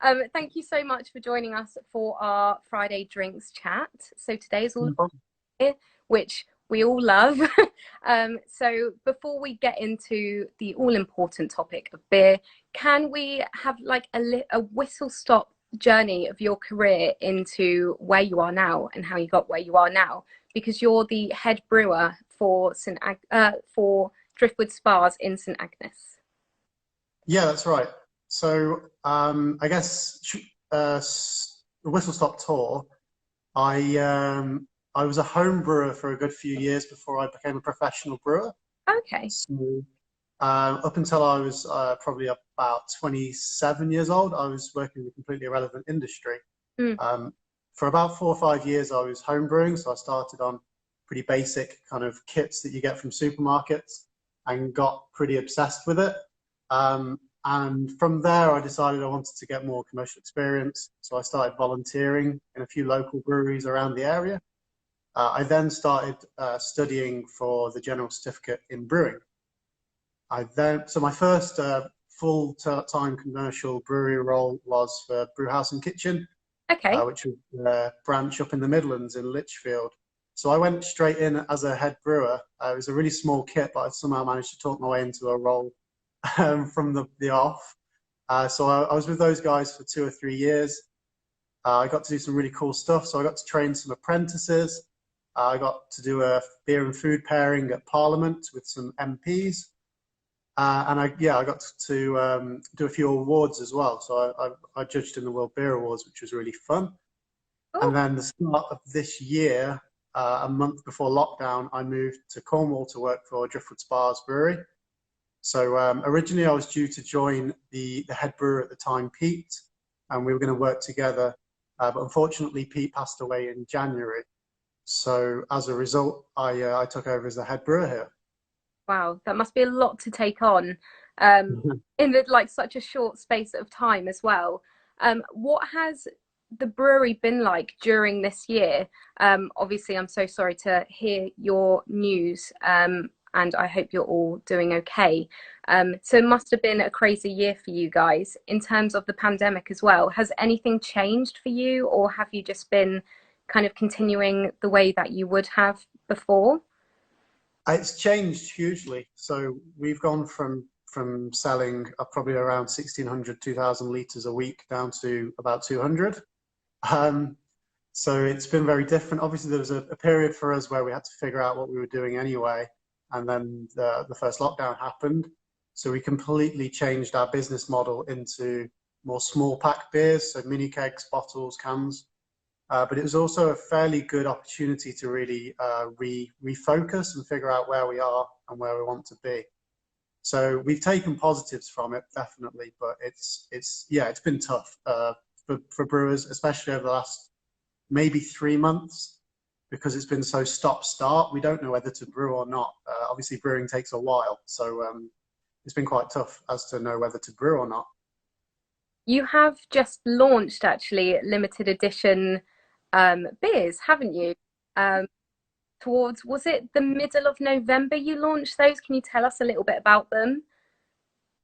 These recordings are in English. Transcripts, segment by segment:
Thank you so much for joining us for our Friday drinks chat. So today is all No problem. beer, which we all love. So before we get into the all-important topic of beer, can we have like a whistle-stop journey of your career into where you are now and how you got where you are now? Because you're the head brewer for for Driftwood Spars in St Agnes. Yeah, that's right. So I guess the Whistle Stop tour. I I was a home brewer for a good few years before I became a professional brewer. Okay. So up until I was probably about 27 years old, I was working in a completely irrelevant industry. Mm. Um, for about 4 or 5 years, I was home brewing. So I started on pretty basic kind of kits that you get from supermarkets and got pretty obsessed with it. And from there, I decided I wanted to get more commercial experience. So I started volunteering in a few local breweries around the area. I then started studying for the general certificate in brewing. So my first full-time commercial brewery role was for Brewhouse and Kitchen, Okay. which was a branch up in the Midlands in Lichfield. So I went straight in as a head brewer. It was a really small kit, but I somehow managed to talk my way into a role from the off. So I was with those guys for 2 or 3 years. I got to do some really cool stuff. So I got to train some apprentices. I got to do a beer and food pairing at Parliament with some MPs. I got to do a few awards as well. So I judged in the World Beer Awards, which was really fun. Oh, And then the start of this year, a month before lockdown, I moved to Cornwall to work for Driftwood Spars Brewery. So originally I was due to join the head brewer at the time, Pete, and we were going to work together. But unfortunately, Pete passed away in January. So as a result, I took over as the head brewer here. wow, that must be a lot to take on in like such a short space of time as well. What has the brewery been like during this year? Obviously, I'm so sorry to hear your news, and I hope you're all doing okay. So it must have been a crazy year for you guys in terms of the pandemic as well. Has anything changed for you, or have you just been kind of continuing the way that you would have before? It's changed hugely. So we've gone from selling probably around 1,600, 2,000 liters a week down to about 200. Um, so it's been very different. Obviously, there was a period for us where we had to figure out what we were doing anyway, and then the first lockdown happened. So we completely changed our business model into more small pack beers, so mini kegs, bottles, cans. But it was also a fairly good opportunity to really refocus and figure out where we are and where we want to be. So we've taken positives from it, definitely, but it's been tough for brewers, especially over the last maybe 3 months, because it's been so stop-start. We don't know whether to brew or not. Obviously, brewing takes a while, so it's been quite tough as to know whether to brew or not. You have just launched actually limited edition beers, haven't you? Um, Towards, was it the middle of November you launched those? Can you tell us a little bit about them?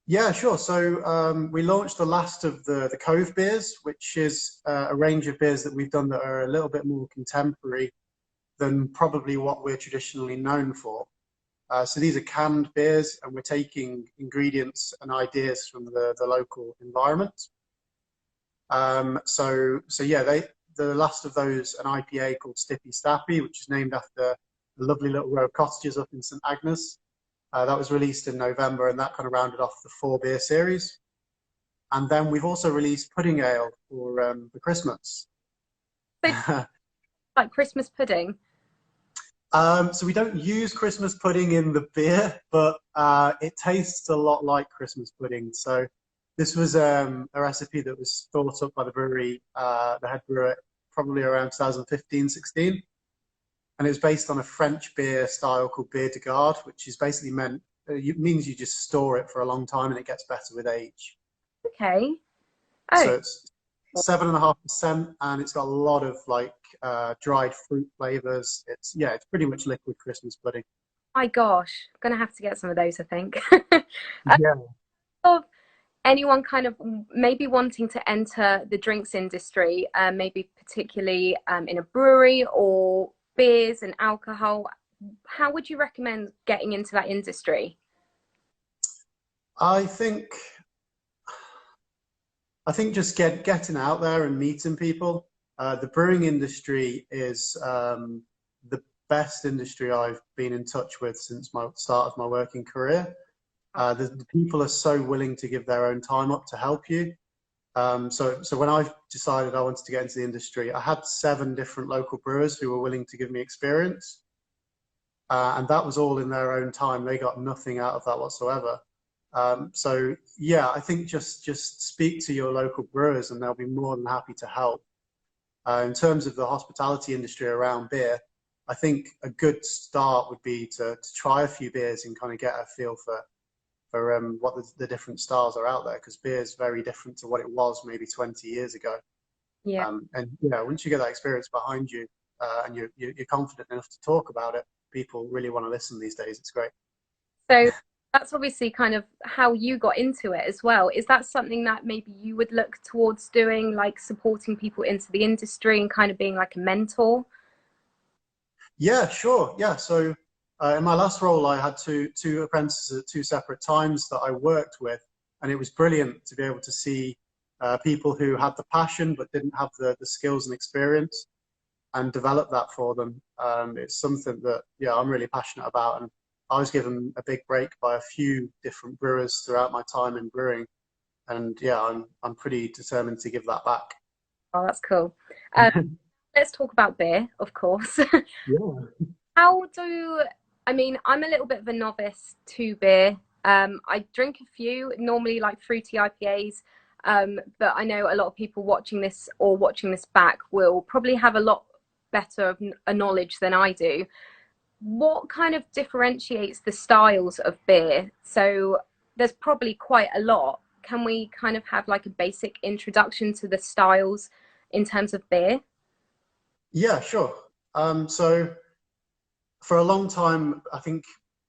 Yeah, sure. So we launched the last of the Cove beers, which is a range of beers that we've done that are a little bit more contemporary than probably what we're traditionally known for. So these are canned beers, and we're taking ingredients and ideas from the local environment. So yeah, the last of those, an IPA called Stippy Stappy, which is named after a lovely little row of cottages up in St Agnes. That was released in November, and that kind of rounded off the 4 beer series. And then we've also released pudding ale for Christmas. So like Christmas pudding. So we don't use Christmas pudding in the beer, but it tastes a lot like Christmas pudding. So this was a recipe that was thought up by the brewery, the head brewer, probably around 2015-16. And it was based on a French beer style called Beer de Garde, which is basically it means you just store it for a long time and it gets better with age. Okay. Oh, So it's 7.5%, and it's got a lot of like dried fruit flavors. It's pretty much liquid Christmas pudding. my gosh, I'm gonna have to get some of those, I think. Yeah. Of anyone kind of maybe wanting to enter the drinks industry, maybe particularly in a brewery or beers and alcohol, how would you recommend getting into that industry? I think just getting out there and meeting people. The brewing industry is the best industry I've been in touch with since my start of my working career. The people are so willing to give their own time up to help you. So when I decided I wanted to get into the industry, I had 7 different local brewers who were willing to give me experience, and that was all in their own time. They got nothing out of that whatsoever. So yeah, I think just speak to your local brewers and they'll be more than happy to help. In terms of the hospitality industry around beer, I think a good start would be to try a few beers and kind of get a feel for what the different styles are out there, because beer is very different to what it was maybe 20 years ago. Yeah. And once you get that experience behind you, and you're confident enough to talk about it, people really want to listen these days. It's great. So that's obviously kind of how you got into it as well. Is that something that maybe you would look towards doing, like supporting people into the industry and kind of being like a mentor? Yeah, sure. Yeah. So in my last role, I had two apprentices at 2 separate times that I worked with, and it was brilliant to be able to see people who had the passion but didn't have the skills and experience, and develop that for them. It's something that, yeah, I'm really passionate about, and I was given a big break by a few different brewers throughout my time in brewing, and yeah, I'm pretty determined to give that back. Oh, that's cool. Um, let's talk about beer, of course. Yeah. How do, I mean, I'm a little bit of a novice to beer. I drink a few, normally like fruity IPAs, but I know a lot of people watching this or watching this back will probably have a lot better of a knowledge than I do. What kind of differentiates the styles of beer? So there's probably quite a lot. Can we kind of have like a basic introduction to the styles in terms of beer? Yeah, sure. So for a long time, I think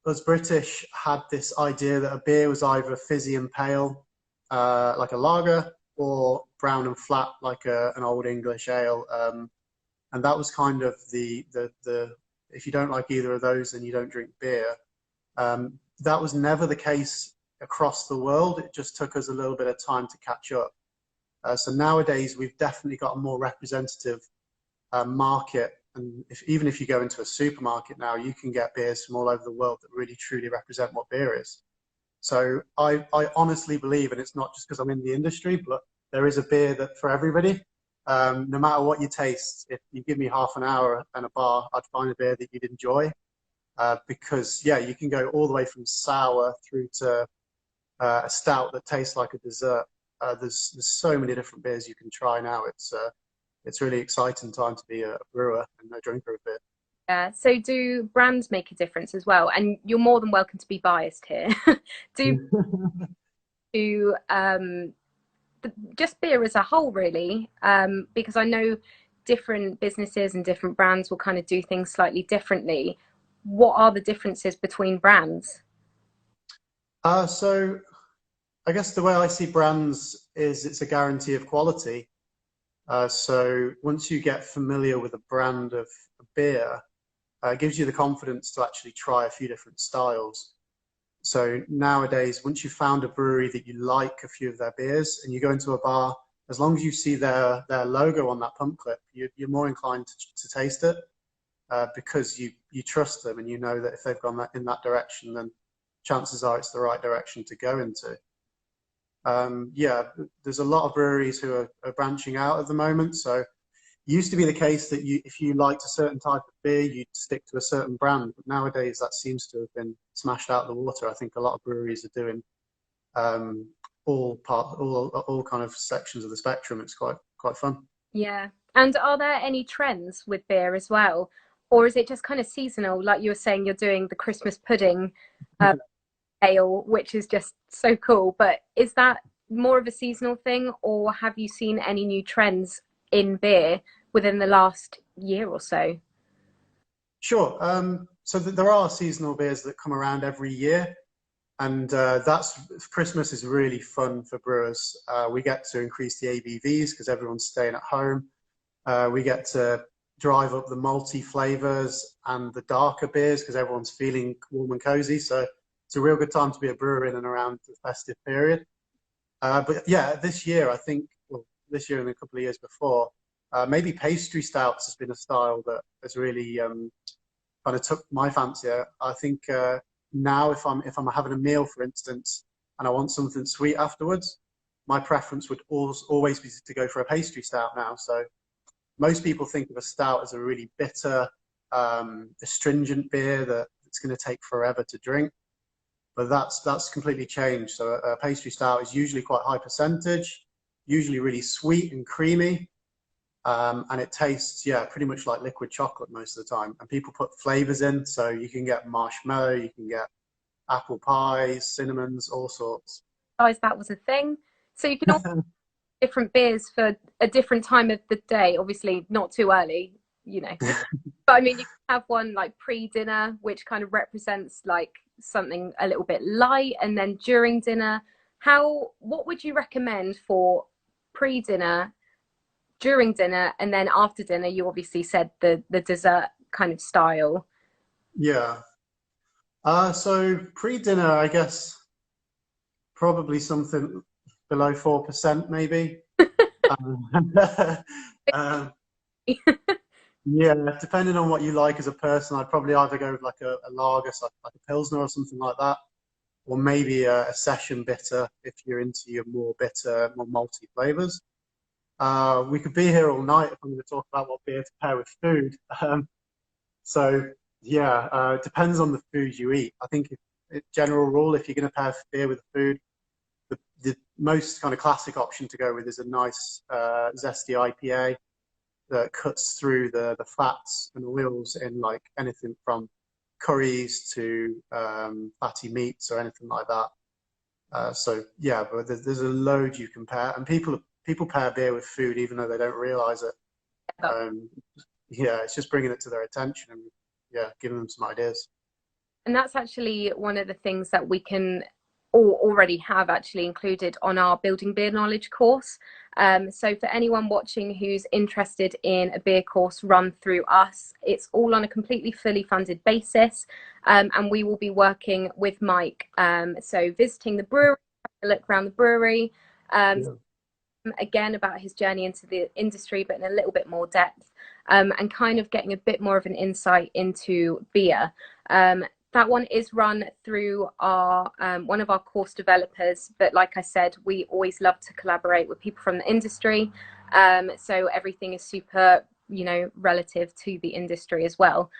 us British had this idea that a beer was either fizzy and pale, like a lager, or brown and flat, like an old English ale. And that was kind of the if you don't like either of those, then you don't drink beer. That was never the case across the world. It just took us a little bit of time to catch up. So nowadays, we've definitely got a more representative market. And even if you go into a supermarket now, you can get beers from all over the world that really truly represent what beer is. So I honestly believe, and it's not just because I'm in the industry, but there is a beer that for everybody. No matter what you taste, if you give me half an hour and a bar, I'd find a beer that you'd enjoy. Because yeah, you can go all the way from sour through to a stout that tastes like a dessert. There's so many different beers you can try now. It's really exciting time to be a brewer and a drinker of beer. Yeah. So do brands make a difference as well? And you're more than welcome to be biased here. do do just beer as a whole, really, because I know different businesses and different brands will kind of do things slightly differently. What are the differences between brands? So I guess the way I see brands is it's a guarantee of quality. So once you get familiar with a brand of beer, it gives you the confidence to actually try a few different styles. So nowadays, once you've found a brewery that you like a few of their beers and you go into a bar, as long as you see their logo on that pump clip, you're more inclined to taste it, because you trust them and you know that if they've gone in that direction, then chances are it's the right direction to go into. Yeah, there's a lot of breweries who are branching out at the moment. So it used to be the case that if you liked a certain type of beer, you'd stick to a certain brand. But nowadays, that seems to have been smashed out of the water. I think a lot of breweries are doing all kind of sections of the spectrum. It's quite fun. Yeah. And are there any trends with beer as well? Or is it just kind of seasonal? Like you were saying, you're doing the Christmas pudding uh, ale, which is just so cool. But is that more of a seasonal thing, or have you seen any new trends in beer within the last year or so? Sure. So there are seasonal beers that come around every year. And that's Christmas is really fun for brewers. We get to increase the ABVs because everyone's staying at home. We get to drive up the malty flavors and the darker beers because everyone's feeling warm and cozy. So it's a real good time to be a brewer in and around the festive period. But yeah, this year I think, well, this year and a couple of years before, maybe pastry stouts has been a style that has really kind of took my fancy. I think now if I'm having a meal, for instance, and I want something sweet afterwards, my preference would always be to go for a pastry stout now. So most people think of a stout as a really bitter, astringent beer that it's going to take forever to drink. But that's completely changed. So a pastry stout is usually quite high percentage, usually really sweet and creamy, and it tastes, yeah, pretty much like liquid chocolate most of the time. And people put flavors in, so you can get marshmallow, you can get apple pies, cinnamons, all sorts. Guys, that was a thing. So you can all different beers for a different time of the day. Obviously, not too early, you know. But I mean, you can have one like pre-dinner, which kind of represents like something a little bit light, and then during dinner. What would you recommend for pre-dinner, during dinner, and then after dinner? You obviously said the dessert kind of style. Yeah. So pre-dinner, I guess probably something below 4%, maybe. Um, um, yeah, depending on what you like as a person, I'd probably either go with like a lager, so like a pilsner or something like that, or maybe a session bitter if you're into your more bitter, more malty flavors. We could be here all night if I'm going to talk about what beer to pair with food. So yeah, it depends on the food you eat. I think general rule, if you're going to pair beer with food, the most kind of classic option to go with is a nice zesty IPA that cuts through the fats and oils in like anything from curries to fatty meats or anything like that. So yeah, but there's a load you can pair, and people pair beer with food even though they don't realize it. Um, yeah, it's just bringing it to their attention and yeah, giving them some ideas. And that's actually one of the things that we can or already have actually included on our building beer knowledge course. So for anyone watching who's interested in a beer course run through us, it's all on a completely fully funded basis, and we will be working with Mike, so visiting the brewery, a look around the brewery, Yeah. again about his journey into the industry but in a little bit more depth, and kind of getting a bit more of an insight into beer. That one is run through our one of our course developers, but like I said, we always love to collaborate with people from the industry, so everything is super, you know, relative to the industry as well.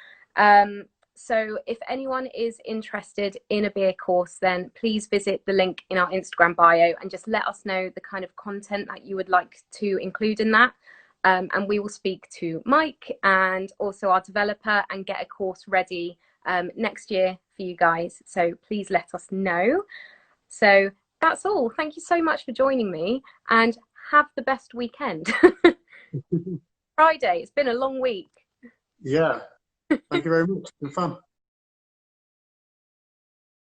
So if anyone is interested in a beer course, then please visit the link in our Instagram bio and just let us know the kind of content that you would like to include in that. And we will speak to Mike and also our developer and get a course ready next year for you guys. So please let us know. So that's all. Thank you so much for joining me, and have the best weekend. Friday, it's been a long week. Yeah. Thank you very much. It's been fun.